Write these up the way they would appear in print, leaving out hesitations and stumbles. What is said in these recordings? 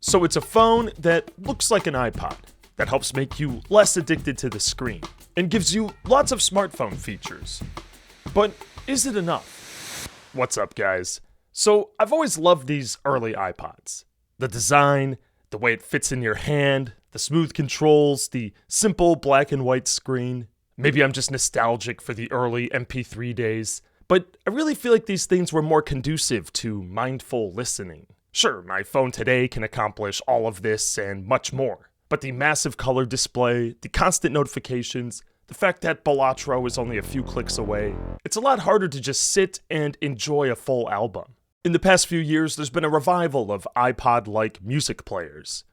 So it's a phone that looks like an iPod, that helps make you less addicted to the screen, and gives you lots of smartphone features. But is it enough? What's up, guys? So I've always loved these early iPods. The design, the way it fits in your hand, the smooth controls, the simple black and white screen. Maybe I'm just nostalgic for the early MP3 days, but I really feel like these things were more conducive to mindful listening. Sure, my phone today can accomplish all of this and much more, but the massive color display, the constant notifications, the fact that Balatro is only a few clicks away, it's a lot harder to just sit and enjoy a full album. In the past few years, there's been a revival of iPod-like music players,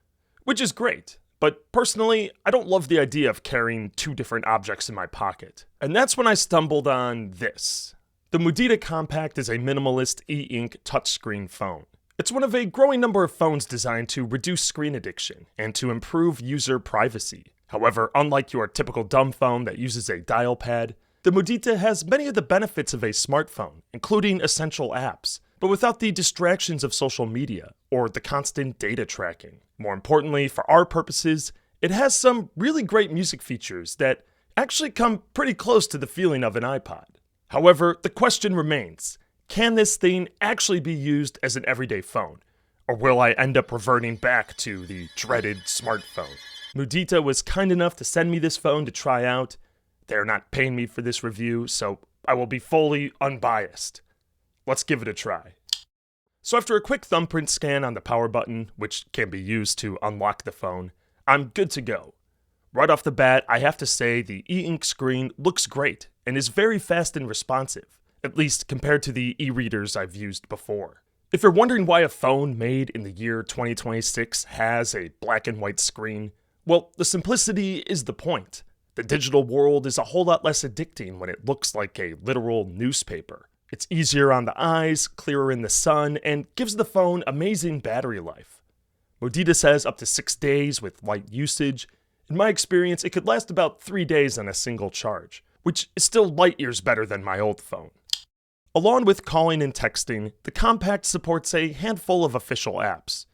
which is great, but personally, I don't love the idea of carrying two different objects in my pocket. And that's when I stumbled on this. The Mudita Compact is a minimalist e-ink touchscreen phone. It's one of a growing number of phones designed to reduce screen addiction and to improve user privacy. However, unlike your typical dumb phone that uses a dial pad, the Mudita has many of the benefits of a smartphone, including essential apps, but without the distractions of social media or the constant data tracking. More importantly, for our purposes, it has some really great music features that actually come pretty close to the feeling of an iPod. However, the question remains, can this thing actually be used as an everyday phone? Or will I end up reverting back to the dreaded smartphone? Mudita was kind enough to send me this phone to try out. They're not paying me for this review, so I will be fully unbiased. Let's give it a try. So after a quick thumbprint scan on the power button, which can be used to unlock the phone, I'm good to go. Right off the bat, I have to say the e-ink screen looks great and is very fast and responsive, at least compared to the e-readers I've used before. If you're wondering why a phone made in the year 2026 has a black and white screen, well, the simplicity is the point. The digital world is a whole lot less addicting when it looks like a literal newspaper. It's easier on the eyes, clearer in the sun, and gives the phone amazing battery life. Mudita says up to 6 days with light usage. In my experience, it could last about 3 days on a single charge, which is still light years better than my old phone. Along with calling and texting, the Compact supports a handful of official apps.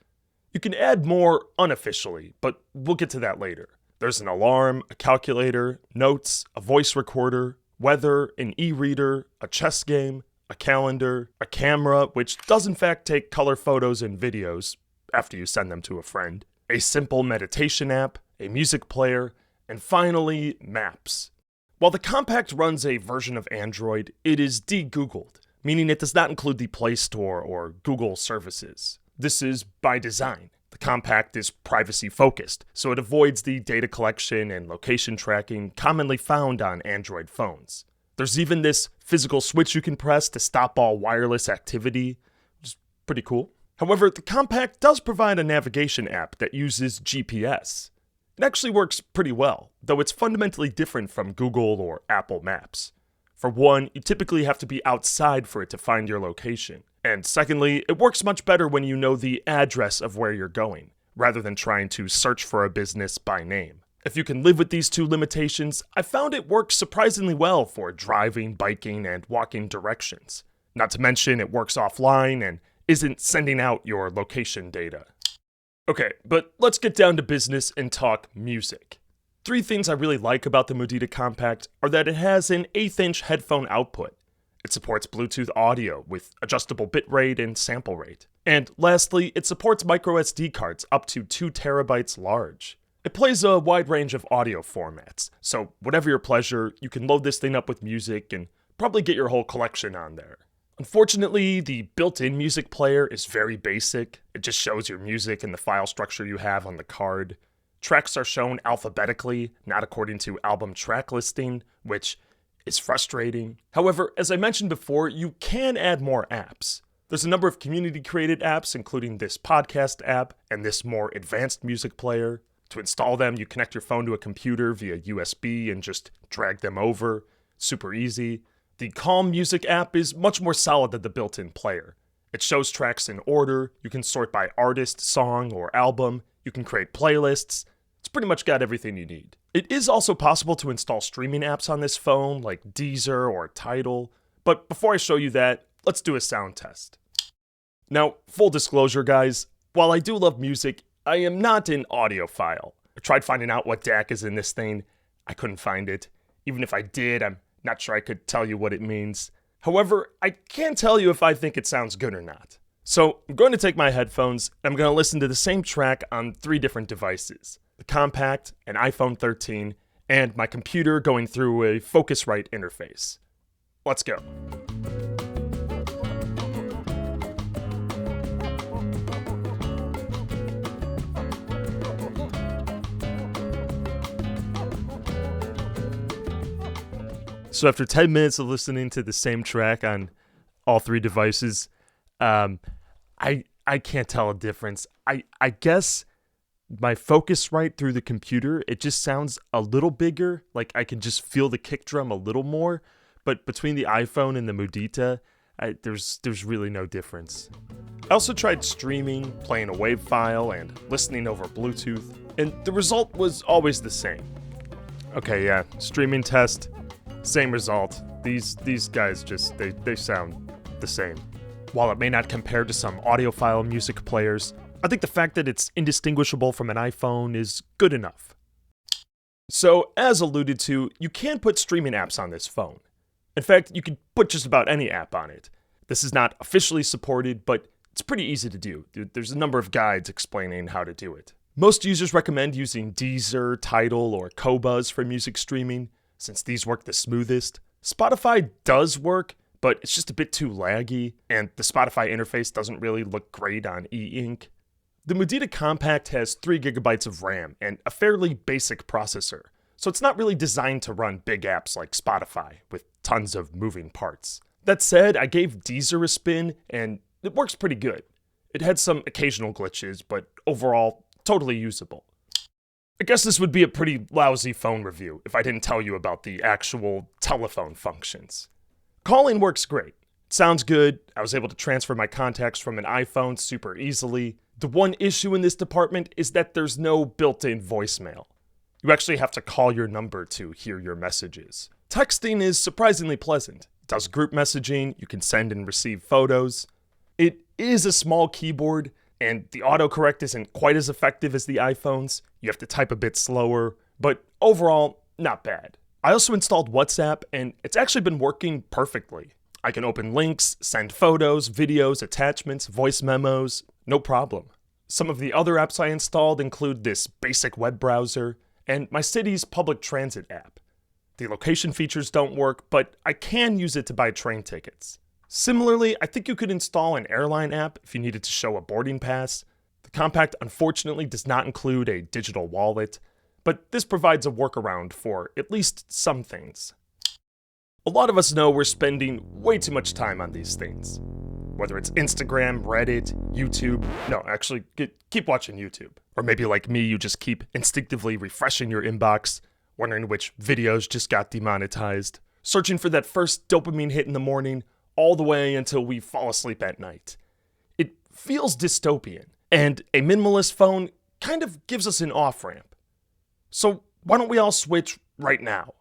You can add more unofficially, but we'll get to that later. There's an alarm, a calculator, notes, a voice recorder, weather, an e-reader, a chess game, a calendar, a camera, which does in fact take color photos and videos after you send them to a friend, a simple meditation app, a music player, and finally, maps. While the Compact runs a version of Android, it is de-Googled, meaning it does not include the Play Store or Google services. This is by design. The Compact is privacy-focused, so it avoids the data collection and location tracking commonly found on Android phones. There's even this physical switch you can press to stop all wireless activity, which is pretty cool. However, the Compact does provide a navigation app that uses GPS. It actually works pretty well, though it's fundamentally different from Google or Apple Maps. For one, you typically have to be outside for it to find your location. And secondly, it works much better when you know the address of where you're going, rather than trying to search for a business by name. If you can live with these two limitations, I found it works surprisingly well for driving, biking, and walking directions. Not to mention it works offline and isn't sending out your location data. Okay, but let's get down to business and talk music. 3 things I really like about the Mudita Compact are that it has an 1/8-inch headphone output. It supports Bluetooth audio with adjustable bitrate and sample rate. And lastly, it supports microSD cards up to 2 terabytes large. It plays a wide range of audio formats, so whatever your pleasure, you can load this thing up with music and probably get your whole collection on there. Unfortunately, the built-in music player is very basic. It just shows your music and the file structure you have on the card. Tracks are shown alphabetically, not according to album track listing, which is frustrating. However, as I mentioned before, you can add more apps. There's a number of community-created apps, including this podcast app and this more advanced music player. To install them, you connect your phone to a computer via USB and just drag them over. Super easy. The Calm Music app is much more solid than the built-in player. It shows tracks in order, you can sort by artist, song, or album, you can create playlists. It's pretty much got everything you need. It is also possible to install streaming apps on this phone, like Deezer or Tidal, but before I show you that, let's do a sound test. Now, full disclosure guys, while I do love music, I am not an audiophile. I tried finding out what DAC is in this thing. I couldn't find it. Even if I did, I'm not sure I could tell you what it means. However, I can tell you if I think it sounds good or not. So I'm going to take my headphones and I'm going to listen to the same track on 3 different devices. The Compact, an iPhone 13, and my computer going through a Focusrite interface. Let's go. So after 10 minutes of listening to the same track on all 3 devices, I can't tell a difference. I guess my Focusrite through the computer, it just sounds a little bigger. Like I can just feel the kick drum a little more. But between the iPhone and the Mudita, there's really no difference. I also tried streaming, playing a WAV file, and listening over Bluetooth, and the result was always the same. Okay, yeah, streaming test. Same result. These guys just, they sound the same. While it may not compare to some audiophile music players, I think the fact that it's indistinguishable from an iPhone is good enough. So, as alluded to, you can put streaming apps on this phone. In fact, you can put just about any app on it. This is not officially supported, but it's pretty easy to do. There's a number of guides explaining how to do it. Most users recommend using Deezer, Tidal, or Qobuz for music streaming, since these work the smoothest. Spotify does work, but it's just a bit too laggy, and the Spotify interface doesn't really look great on e-ink. The Mudita Compact has 3 GB of RAM and a fairly basic processor, so it's not really designed to run big apps like Spotify with tons of moving parts. That said, I gave Deezer a spin, and it works pretty good. It had some occasional glitches, but overall, totally usable. I guess this would be a pretty lousy phone review if I didn't tell you about the actual telephone functions. Calling works great. It sounds good. I was able to transfer my contacts from an iPhone super easily. The one issue in this department is that there's no built-in voicemail. You actually have to call your number to hear your messages. Texting is surprisingly pleasant. It does group messaging, you can send and receive photos. It is a small keyboard, and the autocorrect isn't quite as effective as the iPhones. You have to type a bit slower, but overall, not bad. I also installed WhatsApp, and it's actually been working perfectly. I can open links, send photos, videos, attachments, voice memos, no problem. Some of the other apps I installed include this basic web browser and my city's public transit app. The location features don't work, but I can use it to buy train tickets. Similarly, I think you could install an airline app if you needed to show a boarding pass. The Compact unfortunately does not include a digital wallet, but this provides a workaround for at least some things. A lot of us know we're spending way too much time on these things. Whether it's Instagram, Reddit, YouTube. No, actually, keep watching YouTube. Or maybe like me, you just keep instinctively refreshing your inbox, wondering which videos just got demonetized, searching for that first dopamine hit in the morning, all the way until we fall asleep at night. It feels dystopian, and a minimalist phone kind of gives us an off-ramp. So why don't we all switch right now?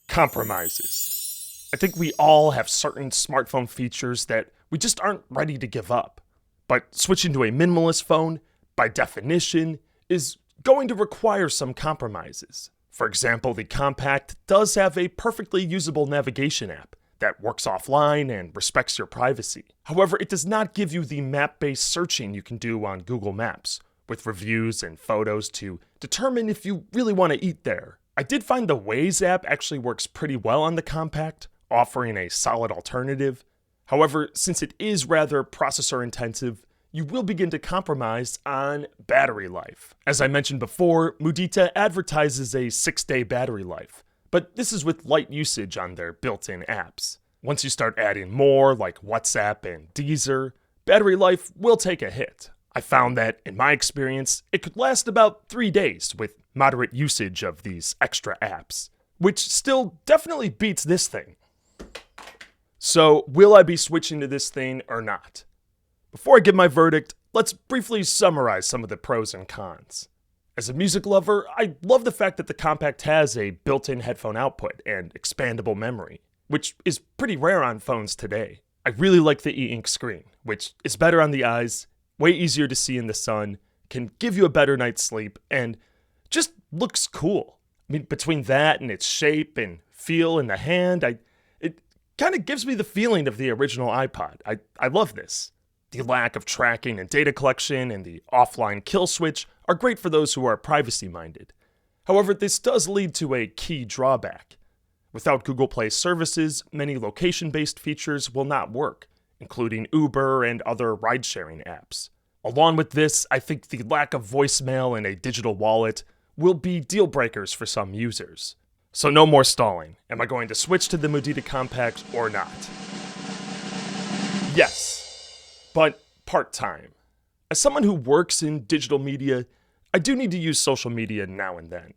Compromises. I think we all have certain smartphone features that we just aren't ready to give up. But switching to a minimalist phone, by definition, is going to require some compromises. For example, the Compact does have a perfectly usable navigation app that works offline and respects your privacy. However, it does not give you the map-based searching you can do on Google Maps, with reviews and photos to determine if you really want to eat there. I did find the Waze app actually works pretty well on the Compact, offering a solid alternative. However, since it is rather processor intensive, you will begin to compromise on battery life. As I mentioned before, Mudita advertises a 6-day battery life, but this is with light usage on their built-in apps. Once you start adding more, like WhatsApp and Deezer, battery life will take a hit. I found that, in my experience, it could last about 3 days with moderate usage of these extra apps, which still definitely beats this thing. So, will I be switching to this thing or not? Before I give my verdict, let's briefly summarize some of the pros and cons. As a music lover, I love the fact that the Compact has a built-in headphone output and expandable memory, which is pretty rare on phones today. I really like the e-ink screen, which is better on the eyes way easier to see in the sun, can give you a better night's sleep, and just looks cool. I mean, between that and its shape and feel in the hand, it kind of gives me the feeling of the original iPod. I love this. The lack of tracking and data collection and the offline kill switch are great for those who are privacy-minded. However, this does lead to a key drawback. Without Google Play services, many location-based features will not work, including Uber and other ride-sharing apps. Along with this, I think the lack of voicemail and a digital wallet will be deal breakers for some users. So no more stalling. Am I going to switch to the Mudita Compact or not? Yes, but part-time. As someone who works in digital media, I do need to use social media now and then.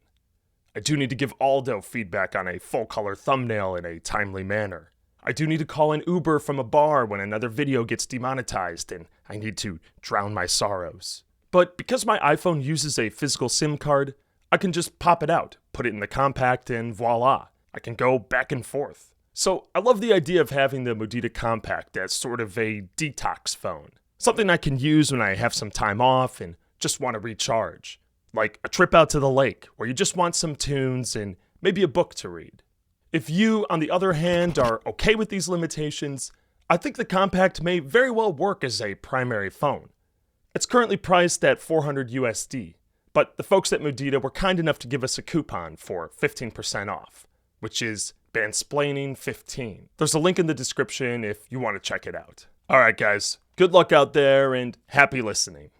I do need to give Aldo feedback on a full-color thumbnail in a timely manner. I do need to call an Uber from a bar when another video gets demonetized and I need to drown my sorrows. But because my iPhone uses a physical SIM card, I can just pop it out, put it in the compact, and voila, I can go back and forth. So I love the idea of having the Mudita Compact as sort of a detox phone. Something I can use when I have some time off and just want to recharge. Like a trip out to the lake where you just want some tunes and maybe a book to read. If you, on the other hand, are okay with these limitations, I think the Compact may very well work as a primary phone. It's currently priced at $400 USD, but the folks at Mudita were kind enough to give us a coupon for 15% off, which is Bandsplaining 15. There's a link in the description if you want to check it out. Alright guys, good luck out there and happy listening.